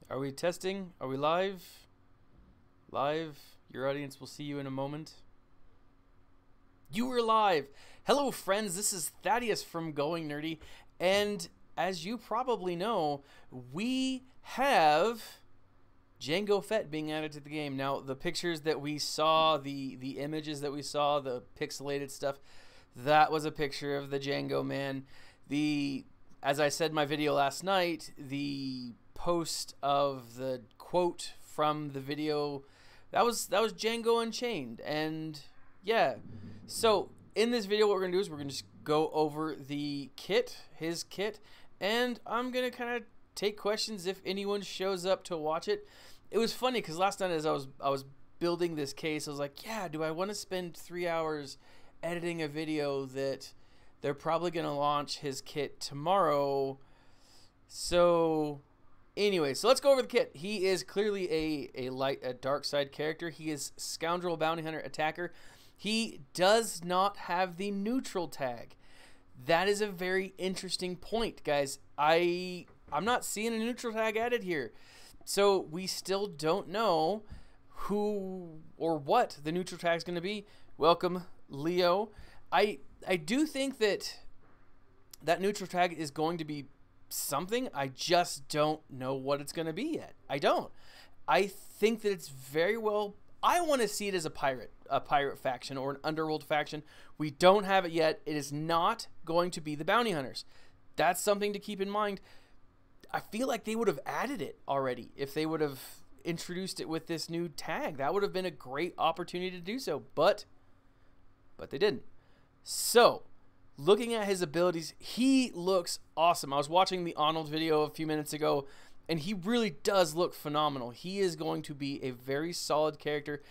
Are we testing? Are we live? Live. Your audience will see you in a moment. You are live. Hello, friends. This is Thaddeus from Going Nerdy. And as you probably know, we have Jango Fett being added to the game. Now, the pictures that we saw, the images that we saw, the pixelated stuff, that was a picture of the Jango man. As I said in my video last night, the post of the quote from the video, that was Jango Unchained. And yeah, so in this video what we're gonna do is we're gonna just go over the kit, his kit, and I'm gonna kind of take questions if anyone shows up to watch it. It was funny because last night as I was building this case, I was like, yeah, do I want to spend 3 hours editing a video that they're probably gonna launch his kit tomorrow? So anyway, so let's go over the kit. He is clearly a dark side character. He is Scoundrel Bounty Hunter Attacker. He does not have the neutral tag. That is a very interesting point, guys. I'm not seeing a neutral tag added here. So we still don't know who or what the neutral tag is going to be. Welcome, Leo. I do think that neutral tag is going to be something. I just don't know what it's going to be yet. I don't. I think that it's very well. I want to see it as a pirate faction or an underworld faction. We don't have it yet. It is not going to be the bounty hunters. That's something to keep in mind. I feel like they would have added it already if they would have introduced it with this new tag. That would have been a great opportunity to do so, but they didn't. So, looking at his abilities, he looks awesome. I was watching the Arnold video a few minutes ago, and he really does look phenomenal. He is going to be a very solid character.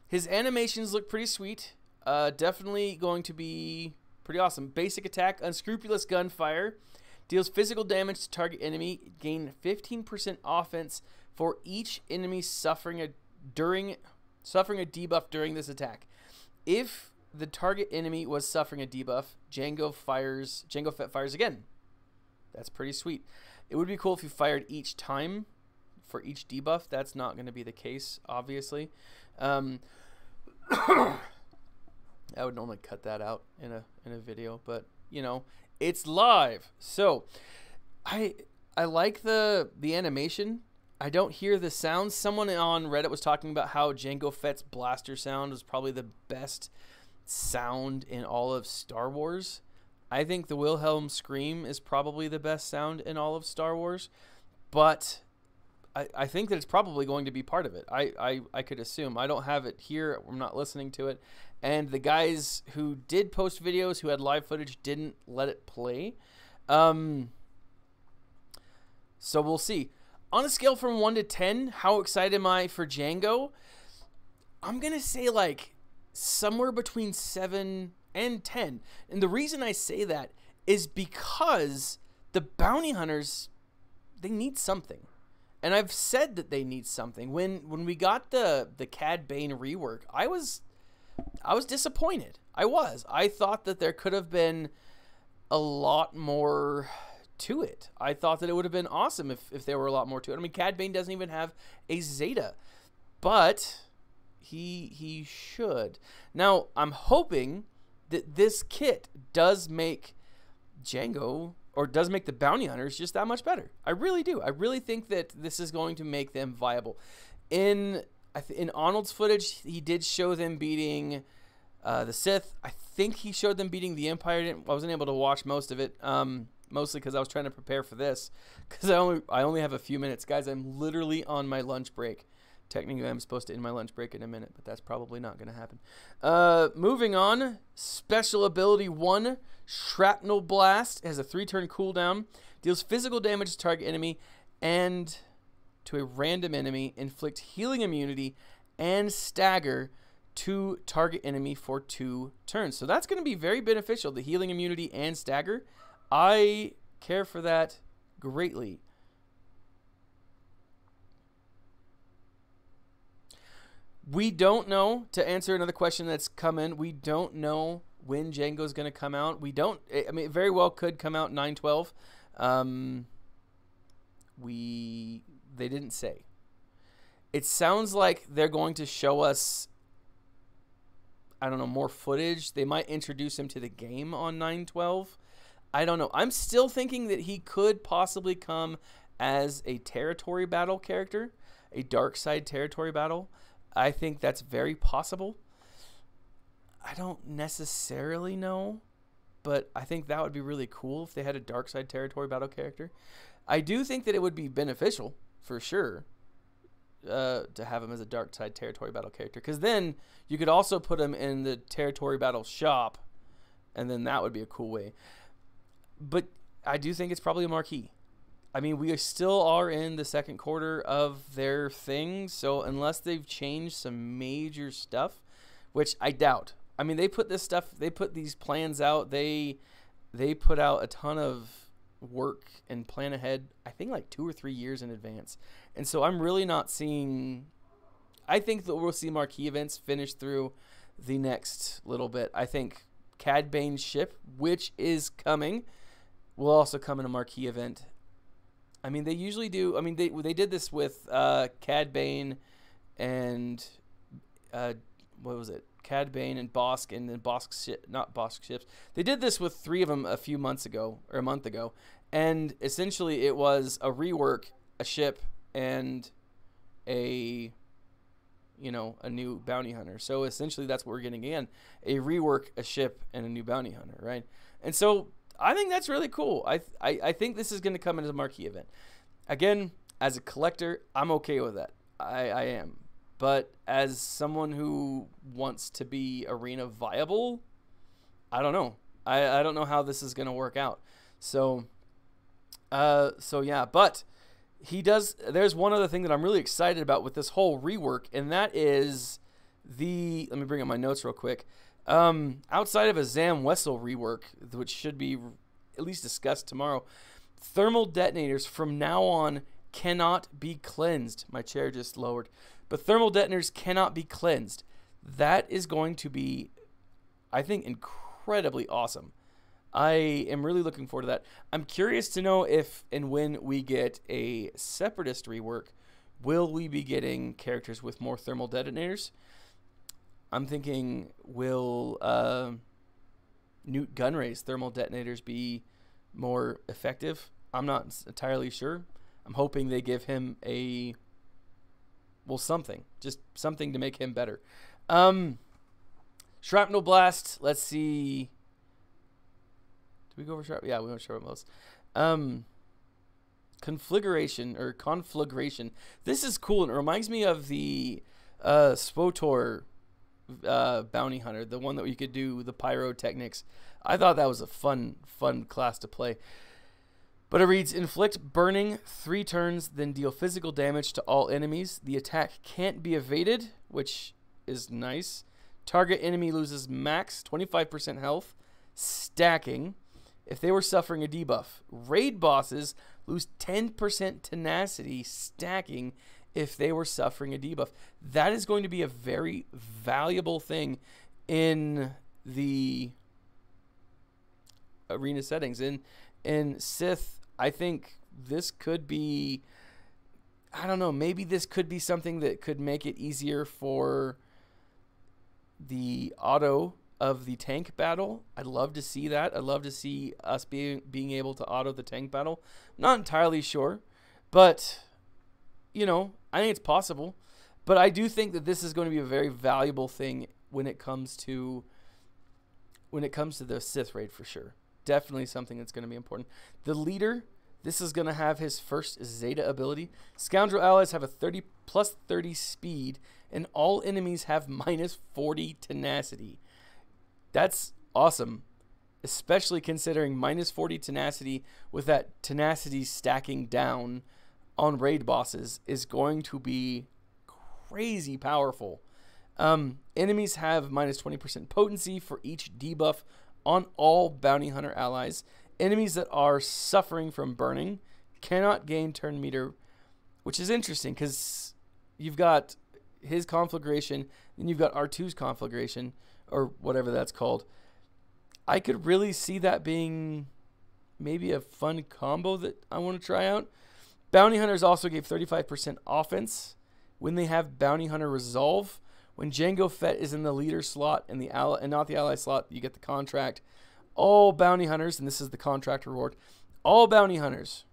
His animations look pretty sweet. Definitely going to be pretty awesome. Basic attack, unscrupulous gunfire. Deals physical damage to target enemy. Gain 15% offense for each enemy suffering a debuff during this attack. If the target enemy was suffering a debuff, Jango Fett fires again. That's pretty sweet. It would be cool if you fired each time for each debuff. That's not going to be the case, obviously. I would normally cut that out in a video, but you know, it's live. So I like the animation. I don't hear the sounds. Someone on Reddit was talking about how Jango Fett's blaster sound was probably the best sound in all of Star Wars. I think the Wilhelm scream is probably the best sound in all of Star Wars, but I think that it's probably going to be part of it. I could assume. I don't have it here. I'm not listening to it. And the guys who did post videos, who had live footage, didn't let it play. So we'll see. On a scale from 1 to 10, how excited am I for Jango? I'm going to say like somewhere between 7 and 10. And the reason I say that is because the bounty hunters, they need something. And I've said that they need something. When we got the Cad Bane rework, I was disappointed. I thought that there could have been a lot more to it. I thought that it would have been awesome if there were a lot more to it. I mean, Cad Bane doesn't even have a Zeta, but he should. Now, I'm hoping that this kit does make Jango, or does make the bounty hunters, just that much better. I really do. I really think that this is going to make them viable. In Arnold's footage, he did show them beating the Sith. I think he showed them beating the Empire. I wasn't able to watch most of it, mostly because I was trying to prepare for this, because I only have a few minutes. Guys, I'm literally on my lunch break. Technically, I'm supposed to end my lunch break in a minute, but that's probably not going to happen. Moving on, Special Ability 1, Shrapnel Blast. It has a 3-turn cooldown. Deals physical damage to target enemy and to a random enemy. Inflict healing immunity and stagger to target enemy for 2 turns. So that's going to be very beneficial, the healing immunity and stagger. I care for that greatly. We don't know, to answer another question that's come in, we don't know when Jango's going to come out. We don't, I mean, it very well could come out 9/12. They didn't say. It sounds like they're going to show us, I don't know, more footage. They might introduce him to the game on 9/12. I don't know. I'm still thinking that he could possibly come as a territory battle character, a dark side territory battle. I think that's very possible. I don't necessarily know, but I think that would be really cool if they had a dark side territory battle character. I do think that it would be beneficial for sure to have him as a dark side territory battle character, because then you could also put him in the territory battle shop, and then that would be a cool way. But I do think it's probably a marquee. I mean, we still are in the second quarter of their thing, so unless they've changed some major stuff, which I doubt. I mean, they put these plans out. They put out a ton of work and plan ahead, I think like 2 or 3 years in advance. And so I'm really not seeing, I think that we'll see marquee events finish through the next little bit. I think Cad Bane's ship, which is coming, will also come in a marquee event. I mean, they usually do. I mean, they did this with Cad Bane and what was it? Cad Bane and Bosk, and then not Bosk ships. They did this with 3 of them a few months ago, or a month ago, and essentially it was a rework, a ship, and a new bounty hunter. So essentially that's what we're getting again: a rework, a ship, and a new bounty hunter, right? And so I think that's really cool. I think this is going to come in as a marquee event. Again, as a collector, I'm okay with that. I am. But as someone who wants to be arena viable, I don't know. I don't know how this is going to work out. So yeah, but he does. There's one other thing that I'm really excited about with this whole rework, and that is let me bring up my notes real quick. Outside of a Zam Wessel rework, which should be at least discussed tomorrow, thermal detonators from now on cannot be cleansed. My chair just lowered. But thermal detonators cannot be cleansed. That is going to be, I think, incredibly awesome. I am really looking forward to that. I'm curious to know if and when we get a Separatist rework, will we be getting characters with more thermal detonators? I'm thinking, will Newt Gunray's thermal detonators be more effective? I'm not entirely sure. I'm hoping they give him something. Just something to make him better. Shrapnel Blast. Let's see. Did we go over Shrapnel? Yeah, we went Shrapnel Blast. Conflagration. This is cool, and it reminds me of the SWGOH bounty hunter, the one that you could do the pyrotechnics. I thought that was a fun class to play. But it reads, inflict burning 3 turns, then deal physical damage to all enemies. The attack can't be evaded, which is nice. Target enemy loses max 25% health, stacking, if they were suffering a debuff. Raid bosses lose 10% tenacity, stacking, if they were suffering a debuff. That is going to be a very valuable thing in the arena settings. In Sith, I think this could be, I don't know, maybe this could be something that could make it easier for the auto of the tank battle. I'd love to see that. I'd love to see us being able to auto the tank battle. Not entirely sure, but I think it's possible. But I do think that this is going to be a very valuable thing when it comes to the Sith raid, for sure. Definitely something that's going to be important. The leader, this is going to have his first Zeta ability. Scoundrel allies have a plus 30 speed, and all enemies have minus 40 tenacity. That's awesome, especially considering minus 40 tenacity with that tenacity stacking down on raid bosses is going to be crazy powerful. Enemies have minus 20% potency for each debuff on all bounty hunter allies. Enemies that are suffering from burning cannot gain turn meter, which is interesting because you've got his conflagration, then you've got R2's conflagration, or whatever that's called. I could really see that being maybe a fun combo that I want to try out. Bounty Hunters also gave 35% offense when they have Bounty Hunter Resolve. When Jango Fett is in the leader slot and not the ally slot, you get the contract. All Bounty Hunters, and this is the contract reward, all Bounty Hunters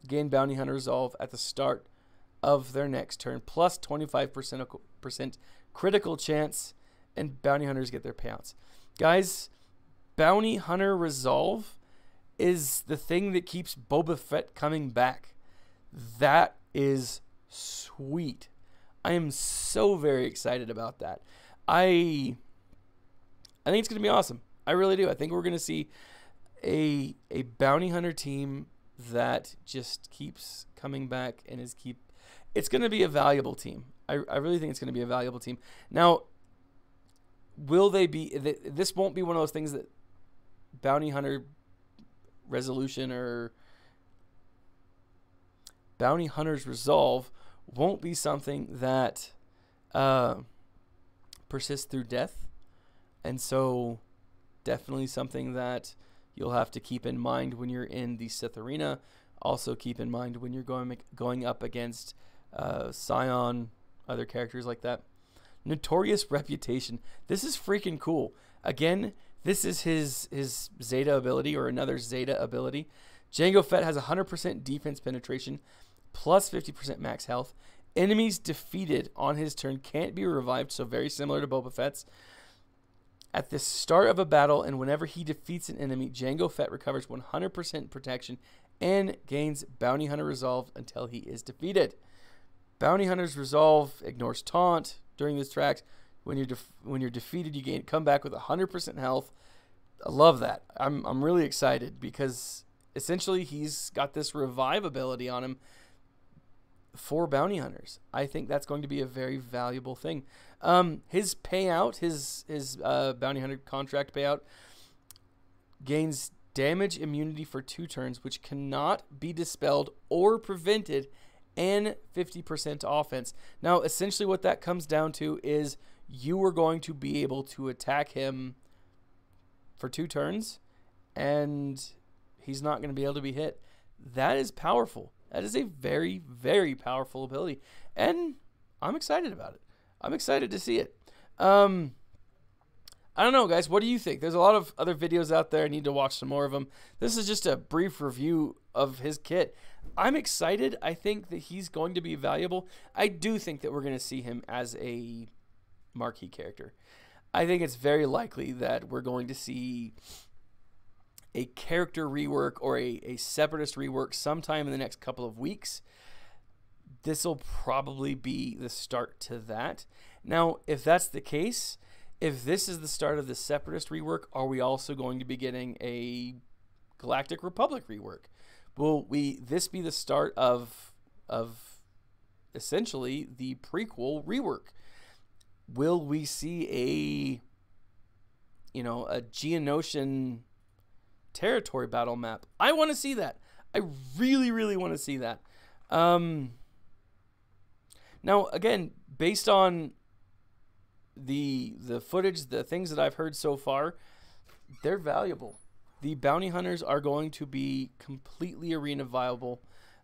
gain Bounty Hunter Resolve at the start of their next turn, plus 25% critical chance, and Bounty Hunters get their payouts. Guys, Bounty Hunter Resolve is the thing that keeps Boba Fett coming back. That is sweet. I am so very excited about that. I think it's going to be awesome. I really do. I think we're going to see a Bounty Hunter team that just keeps coming back and it's going to be a valuable team. I really think it's going to be a valuable team. Now, will they be, this won't be one of those things that Bounty Hunter Resolution or Bounty Hunter's Resolve won't be something that persists through death. And so definitely something that you'll have to keep in mind when you're in the Sith Arena. Also keep in mind when you're going up against Scion, other characters like that. Notorious Reputation. This is freaking cool. Again, this is his Zeta ability, or another Zeta ability. Jango Fett has 100% defense penetration, plus 50% max health. Enemies defeated on his turn can't be revived, so very similar to Boba Fett's. At the start of a battle and whenever he defeats an enemy, Jango Fett recovers 100% protection and gains Bounty Hunter Resolve until he is defeated. Bounty Hunter's Resolve ignores taunt during this track. When you're defeated, you come back with 100% health. I love that. I'm really excited because essentially he's got this revive ability on him for Bounty Hunters. I think that's going to be a very valuable thing. His payout, his Bounty Hunter contract payout, gains damage immunity for 2 turns, which cannot be dispelled or prevented, and 50% offense. Now, essentially what that comes down to is you are going to be able to attack him for 2 turns, and he's not going to be able to be hit. That is powerful. That is a very, very powerful ability, and I'm excited about it. I'm excited to see it. I don't know, guys. What do you think? There's a lot of other videos out there. I need to watch some more of them. This is just a brief review of his kit. I'm excited. I think that he's going to be valuable. I do think that we're going to see him as a marquee character. I think it's very likely that we're going to see a character rework or a Separatist rework sometime in the next couple of weeks. This will probably be the start to that. Now, if that's the case, if this is the start of the Separatist rework, are we also going to be getting a Galactic Republic rework? Will this be the start of essentially the prequel rework? Will we see a Geonosian territory battle map? I want to see that. I really, really want to see that. Now, again, based on the footage, the things that I've heard so far, they're valuable. The bounty hunters are going to be completely arena viable.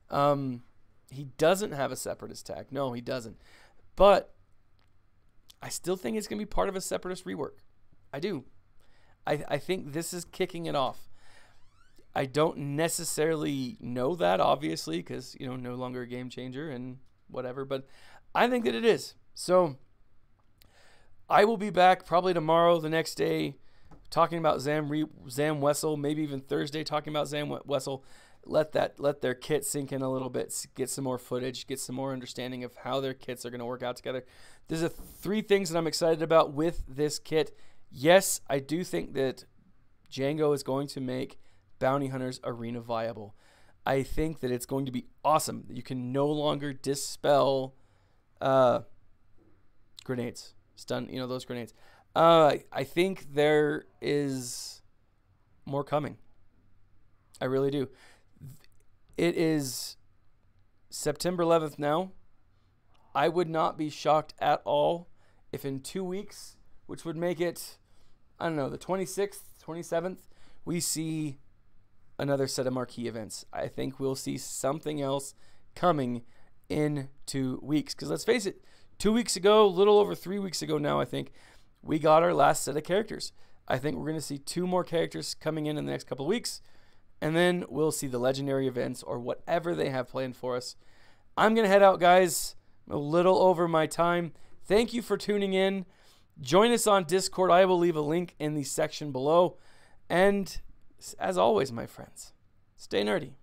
He doesn't have a Separatist tag. No, he doesn't. But I still think it's going to be part of a Separatist rework. I do. I think this is kicking it off. I don't necessarily know that, obviously, because, no longer a game changer and whatever. But I think that it is. So I will be back probably tomorrow, the next day, talking about Zam Wessel, maybe even Thursday talking about Zam Wessel. Let their kit sink in a little bit, get some more footage, get some more understanding of how their kits are going to work out together. There's 3 things that I'm excited about with this kit. Yes, I do think that Jango is going to make bounty hunters arena viable. I think that it's going to be awesome that you can no longer dispel grenades, stun, those grenades. I think there is more coming. I really do. It is September 11th now. I would not be shocked at all if in 2 weeks, which would make it, I don't know, the 26th, 27th, we see another set of marquee events. I think we'll see something else coming in 2 weeks. Because let's face it, 2 weeks ago, a little over 3 weeks ago now, I think, we got our last set of characters. I think we're going to see 2 more characters coming in the next couple of weeks. And then we'll see the legendary events or whatever they have planned for us. I'm going to head out, guys. I'm a little over my time. Thank you for tuning in. Join us on Discord. I will leave a link in the section below. And as always, my friends, stay nerdy.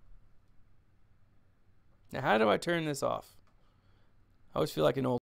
Now, how do I turn this off? I always feel like an old